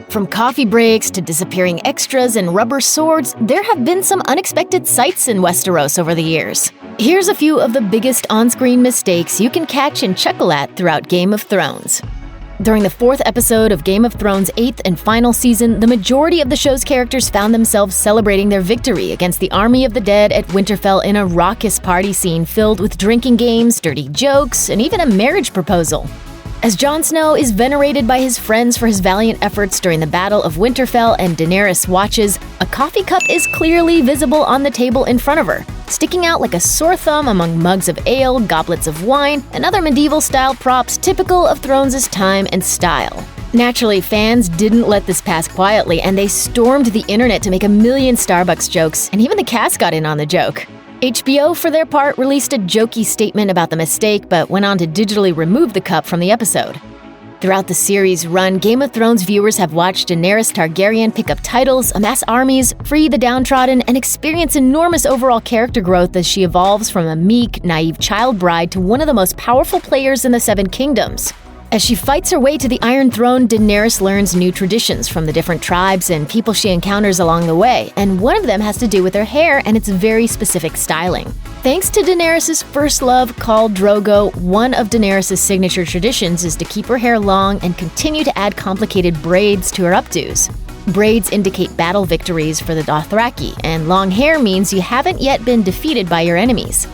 From coffee breaks to disappearing extras and rubber swords, there have been some unexpected sights in Westeros over the years. Here's a few of the biggest on-screen mistakes you can catch and chuckle at throughout Game of Thrones. During the 4th episode of Game of Thrones' 8th and final season, the majority of the show's characters found themselves celebrating their victory against the Army of the Dead at Winterfell in a raucous party scene filled with drinking games, dirty jokes, and even a marriage proposal. As Jon Snow is venerated by his friends for his valiant efforts during the Battle of Winterfell and Daenerys watches, a coffee cup is clearly visible on the table in front of her, sticking out like a sore thumb among mugs of ale, goblets of wine, and other medieval-style props typical of Thrones' time and style. Naturally, fans didn't let this pass quietly, and they stormed the internet to make a million Starbucks jokes, and even the cast got in on the joke. HBO, for their part, released a jokey statement about the mistake, but went on to digitally remove the cup from the episode. Throughout the series' run, Game of Thrones viewers have watched Daenerys Targaryen pick up titles, amass armies, free the downtrodden, and experience enormous overall character growth as she evolves from a meek, naive child bride to one of the most powerful players in the Seven Kingdoms. As she fights her way to the Iron Throne, Daenerys learns new traditions from the different tribes and people she encounters along the way, and one of them has to do with her hair and its very specific styling. Thanks to Daenerys' first love, Khal Drogo, one of Daenerys' signature traditions is to keep her hair long and continue to add complicated braids to her updos. Braids indicate battle victories for the Dothraki, and long hair means you haven't yet been defeated by your enemies.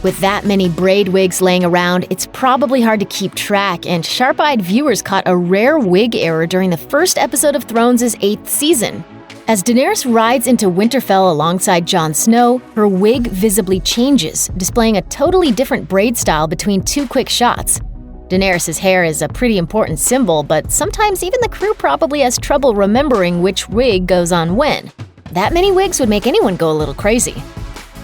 With that many braid wigs laying around, it's probably hard to keep track, and sharp-eyed viewers caught a rare wig error during the first episode of Thrones' 8th season. As Daenerys rides into Winterfell alongside Jon Snow, her wig visibly changes, displaying a totally different braid style between 2 quick shots. Daenerys' hair is a pretty important symbol, but sometimes even the crew probably has trouble remembering which wig goes on when. That many wigs would make anyone go a little crazy.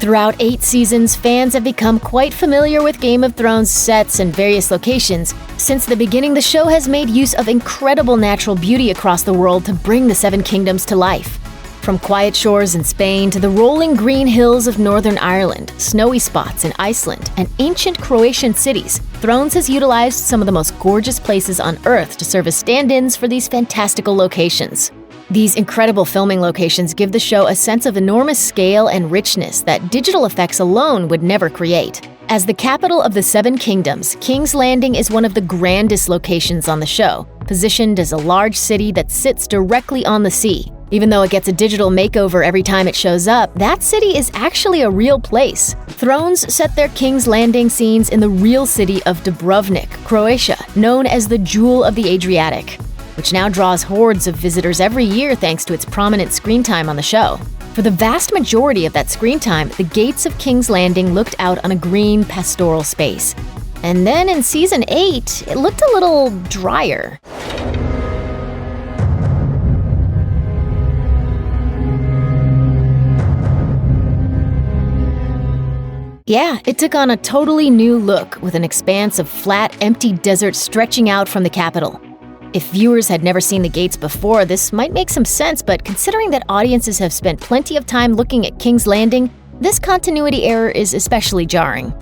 Throughout 8 seasons, fans have become quite familiar with Game of Thrones sets and various locations. Since the beginning, the show has made use of incredible natural beauty across the world to bring the Seven Kingdoms to life. From quiet shores in Spain to the rolling green hills of Northern Ireland, snowy spots in Iceland, and ancient Croatian cities, Thrones has utilized some of the most gorgeous places on Earth to serve as stand-ins for these fantastical locations. These incredible filming locations give the show a sense of enormous scale and richness that digital effects alone would never create. As the capital of the Seven Kingdoms, King's Landing is one of the grandest locations on the show, positioned as a large city that sits directly on the sea. Even though it gets a digital makeover every time it shows up, that city is actually a real place. Thrones set their King's Landing scenes in the real city of Dubrovnik, Croatia, known as the Jewel of the Adriatic, which now draws hordes of visitors every year thanks to its prominent screen time on the show. For the vast majority of that screen time, the gates of King's Landing looked out on a green, pastoral space. And then in Season 8, it looked a little drier. Yeah, it took on a totally new look with an expanse of flat, empty desert stretching out from the capital. If viewers had never seen the gates before, this might make some sense, but considering that audiences have spent plenty of time looking at King's Landing, this continuity error is especially jarring.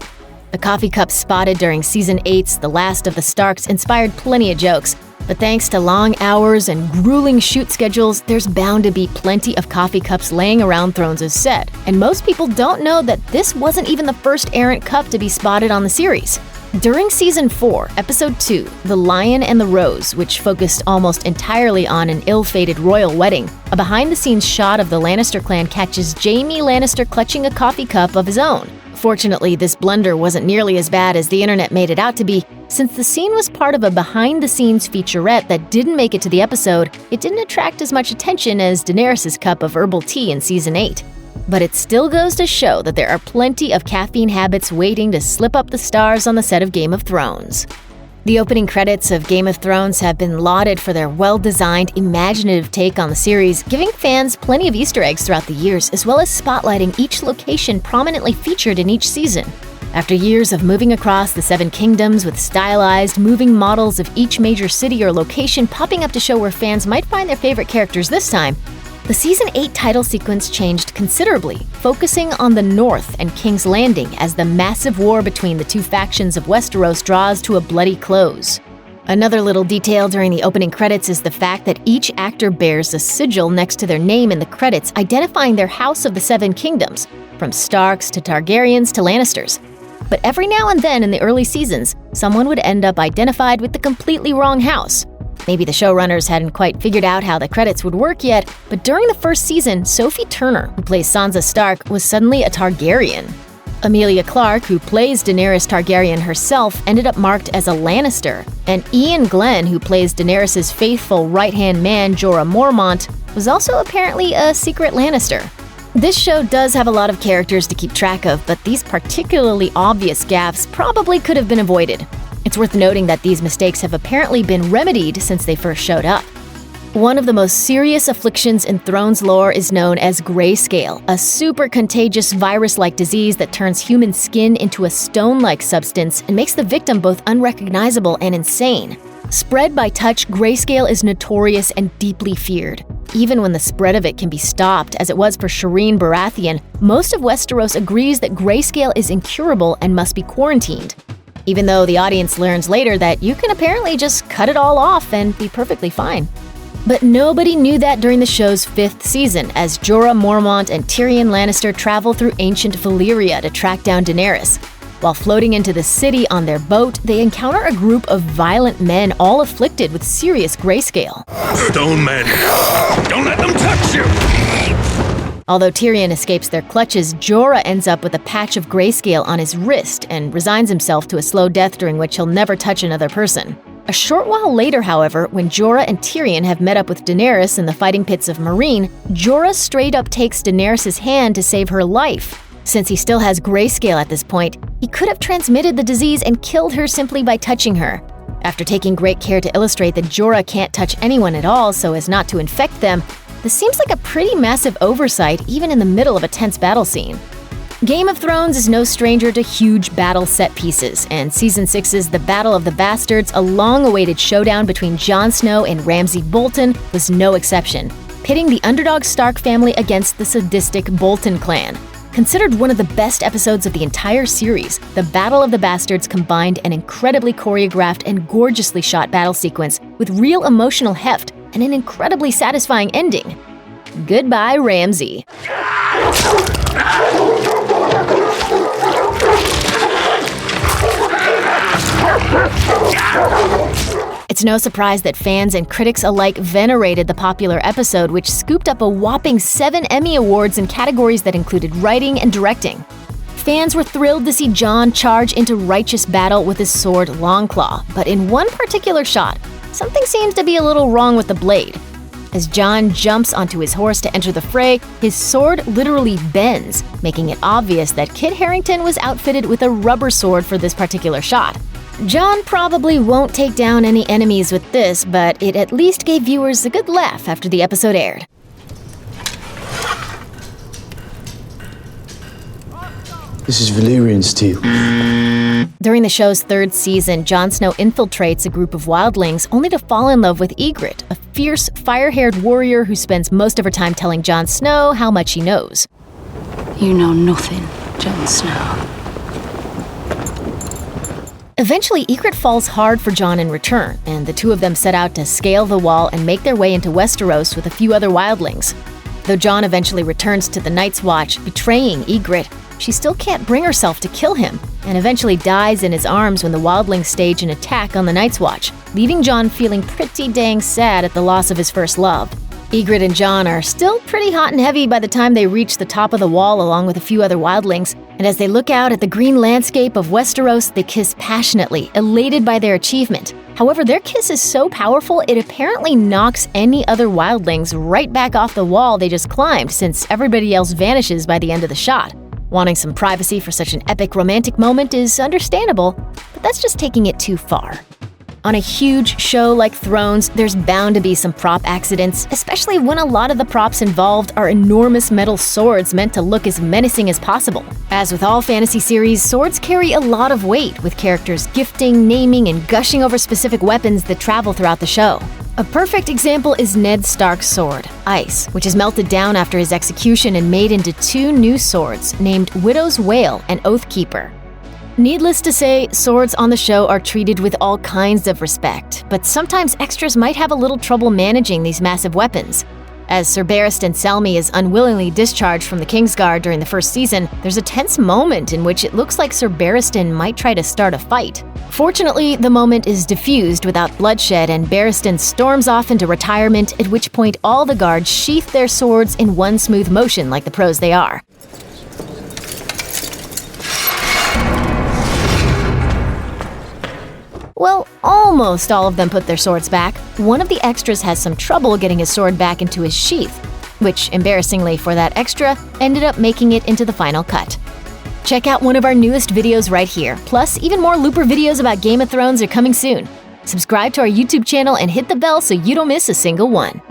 The coffee cup spotted during Season 8's The Last of the Starks inspired plenty of jokes, but thanks to long hours and grueling shoot schedules, there's bound to be plenty of coffee cups laying around Thrones' set, and most people don't know that this wasn't even the first errant cup to be spotted on the series. During Season 4, Episode 2, The Lion and the Rose, which focused almost entirely on an ill-fated royal wedding, a behind-the-scenes shot of the Lannister clan catches Jaime Lannister clutching a coffee cup of his own. Fortunately, this blunder wasn't nearly as bad as the internet made it out to be. Since the scene was part of a behind-the-scenes featurette that didn't make it to the episode, it didn't attract as much attention as Daenerys' cup of herbal tea in Season 8. But it still goes to show that there are plenty of caffeine habits waiting to slip up the stars on the set of Game of Thrones. The opening credits of Game of Thrones have been lauded for their well-designed, imaginative take on the series, giving fans plenty of Easter eggs throughout the years, as well as spotlighting each location prominently featured in each season. After years of moving across the Seven Kingdoms with stylized, moving models of each major city or location popping up to show where fans might find their favorite characters this time, the Season 8 title sequence changed considerably, focusing on the North and King's Landing as the massive war between the two factions of Westeros draws to a bloody close. Another little detail during the opening credits is the fact that each actor bears a sigil next to their name in the credits, identifying their House of the Seven Kingdoms, from Starks to Targaryens to Lannisters. But every now and then in the early seasons, someone would end up identified with the completely wrong house. Maybe the showrunners hadn't quite figured out how the credits would work yet, but during the first season, Sophie Turner, who plays Sansa Stark, was suddenly a Targaryen. Amelia Clarke, who plays Daenerys Targaryen herself, ended up marked as a Lannister, and Ian Glenn, who plays Daenerys' faithful right-hand man Jorah Mormont, was also apparently a secret Lannister. This show does have a lot of characters to keep track of, but these particularly obvious gaffes probably could have been avoided. It's worth noting that these mistakes have apparently been remedied since they first showed up. One of the most serious afflictions in Thrones lore is known as grayscale, a super contagious virus-like disease that turns human skin into a stone-like substance and makes the victim both unrecognizable and insane. Spread by touch, grayscale is notorious and deeply feared. Even when the spread of it can be stopped, as it was for Shireen Baratheon, most of Westeros agrees that grayscale is incurable and must be quarantined. Even though the audience learns later that you can apparently just cut it all off and be perfectly fine. But nobody knew that during the show's 5th season, as Jorah Mormont and Tyrion Lannister travel through ancient Valyria to track down Daenerys. While floating into the city on their boat, they encounter a group of violent men all afflicted with serious grayscale. Stone men! Don't let them touch you! Although Tyrion escapes their clutches, Jorah ends up with a patch of grayscale on his wrist and resigns himself to a slow death during which he'll never touch another person. A short while later, however, when Jorah and Tyrion have met up with Daenerys in the fighting pits of Meereen, Jorah straight up takes Daenerys' hand to save her life. Since he still has grayscale at this point, he could have transmitted the disease and killed her simply by touching her. After taking great care to illustrate that Jorah can't touch anyone at all so as not to infect them, this seems like a pretty massive oversight even in the middle of a tense battle scene. Game of Thrones is no stranger to huge battle set pieces, and Season 6's The Battle of the Bastards, a long-awaited showdown between Jon Snow and Ramsay Bolton, was no exception, pitting the underdog Stark family against the sadistic Bolton clan. Considered one of the best episodes of the entire series, The Battle of the Bastards combined an incredibly choreographed and gorgeously shot battle sequence with real emotional heft and an incredibly satisfying ending. Goodbye, Ramsay. It's no surprise that fans and critics alike venerated the popular episode, which scooped up a whopping 7 Emmy Awards in categories that included writing and directing. Fans were thrilled to see Jon charge into righteous battle with his sword Longclaw, but in one particular shot, something seems to be a little wrong with the blade. As Jon jumps onto his horse to enter the fray, his sword literally bends, making it obvious that Kit Harington was outfitted with a rubber sword for this particular shot. Jon probably won't take down any enemies with this, but it at least gave viewers a good laugh after the episode aired. This is Valyrian steel. During the show's 3rd season, Jon Snow infiltrates a group of wildlings only to fall in love with Ygritte, a fierce, fire-haired warrior who spends most of her time telling Jon Snow how much he knows. You know nothing, Jon Snow. Eventually, Ygritte falls hard for Jon in return, and the two of them set out to scale the wall and make their way into Westeros with a few other wildlings. Though Jon eventually returns to the Night's Watch, betraying Ygritte, she still can't bring herself to kill him, and eventually dies in his arms when the wildlings stage an attack on the Night's Watch, leaving Jon feeling pretty dang sad at the loss of his first love. Ygritte and Jon are still pretty hot and heavy by the time they reach the top of the wall along with a few other wildlings, and as they look out at the green landscape of Westeros, they kiss passionately, elated by their achievement. However, their kiss is so powerful it apparently knocks any other wildlings right back off the wall they just climbed, since everybody else vanishes by the end of the shot. Wanting some privacy for such an epic romantic moment is understandable, but that's just taking it too far. On a huge show like Thrones, there's bound to be some prop accidents, especially when a lot of the props involved are enormous metal swords meant to look as menacing as possible. As with all fantasy series, swords carry a lot of weight, with characters gifting, naming, and gushing over specific weapons that travel throughout the show. A perfect example is Ned Stark's sword, Ice, which is melted down after his execution and made into 2 new swords named Widow's Wail and Oathkeeper. Needless to say, swords on the show are treated with all kinds of respect, but sometimes extras might have a little trouble managing these massive weapons. As Sir Barristan Selmy is unwillingly discharged from the Kingsguard during the first season, there's a tense moment in which it looks like Sir Barristan might try to start a fight. Fortunately, the moment is diffused without bloodshed and Barristan storms off into retirement, at which point all the guards sheath their swords in one smooth motion like the pros they are. Well, almost all of them put their swords back. One of the extras has some trouble getting his sword back into his sheath, which, embarrassingly for that extra, ended up making it into the final cut. Check out one of our newest videos right here. Plus, even more Looper videos about Game of Thrones are coming soon. Subscribe to our YouTube channel and hit the bell so you don't miss a single one.